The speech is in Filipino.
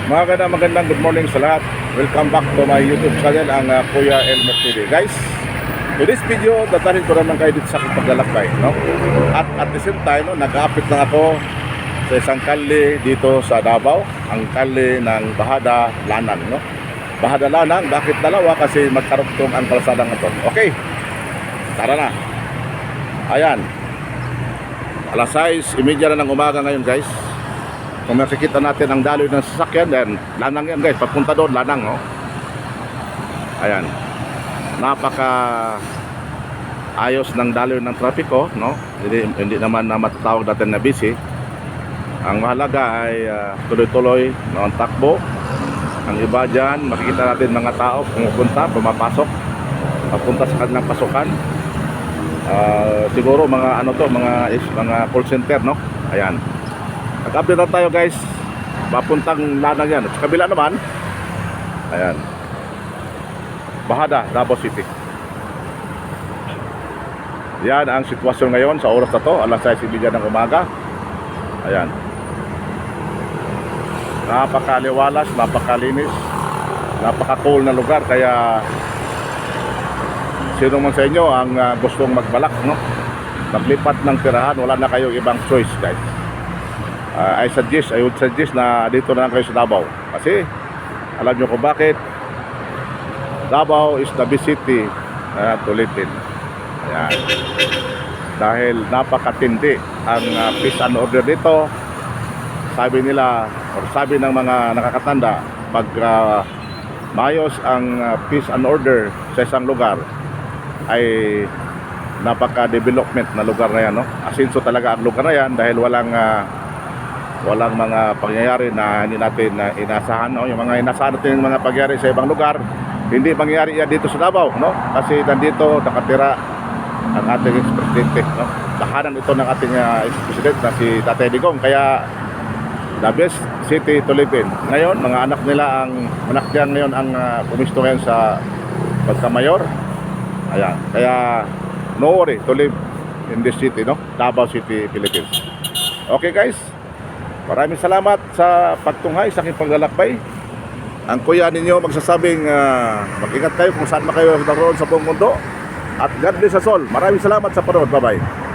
Magandang good morning sa lahat. Welcome back to my YouTube channel, ang Kuya Elmer TV. Guys, in this video, datahin ko naman kayo dito sa aking paglalakbay, no? At the same time, no, nag-update lang ako sa isang kalye dito sa Davao, ang kalye ng Bahada Lanang, no? Bahada Lanang, bakit dalawa? Kasi magkarugtong ang kalsadang ito. Okay, tara na. Ayan, alas 6:30 na ng umaga ngayon, guys. Kung makikita natin ang daloy ng sasakyan, then Lanang yan, guys, papunta doon, Lanang, no? Ayan, napaka ayos ng daloy ng trapiko, no? Hindi naman na matatawag natin na busy. Ang mahalaga ay tuloy-tuloy no, ang takbo. Ang iba dyan, makikita natin mga tao pumupunta, pumapasok, papunta sa kanilang pasukan. Siguro mga ano to, mga call center, no? Ayan, nag-update na tayo, guys, papuntang Lanang yan. At sa kabila naman, ayan, Bahada, Davao City. Yan ang sitwasyon ngayon sa oras na to, alas 6:30 ng umaga. Ayan, napakaliwalas, napakalinis, napaka-cool na lugar. Kaya sino man sa inyo ang gustong magbalak, no, maglipat ng tirahan, wala na kayong ibang choice, guys. I would suggest na dito na lang kayo sa Davao. Kasi alam nyo kung bakit. Davao is the best city to live in. Ayan. Dahil napakatindi ang peace and order dito. Sabi nila, or sabi ng mga nakakatanda, pag maayos ang peace and order sa isang lugar, ay napaka-development na lugar na yan, no? Asinso talaga ang lugar na yan dahil walang mga pangyayari na hindi natin inasahan, no? Yung mga inasahan natin, mga pangyayari sa ibang lugar, hindi mangyayari yan dito sa Davao, no? Kasi nandito nakatira ang ating ex-presidente, no? Tahanan ito ng ating ex-president na si Tatay Digong. Kaya the best city to live in. Ngayon, mga anak nila, ang anak niya ngayon ang pumisto ngayon sa pagkamayor. Ayan, kaya no worry to live in this city, no? Davao City, Philippines. Okay, guys, maraming salamat sa pagtunghay sa aking paglalakbay. Ang kuya ninyo magsasabing mag-ingat kayo kung saan kayo naroon sa buong mundo. At God bless us all. Maraming salamat sa panood. Bye-bye.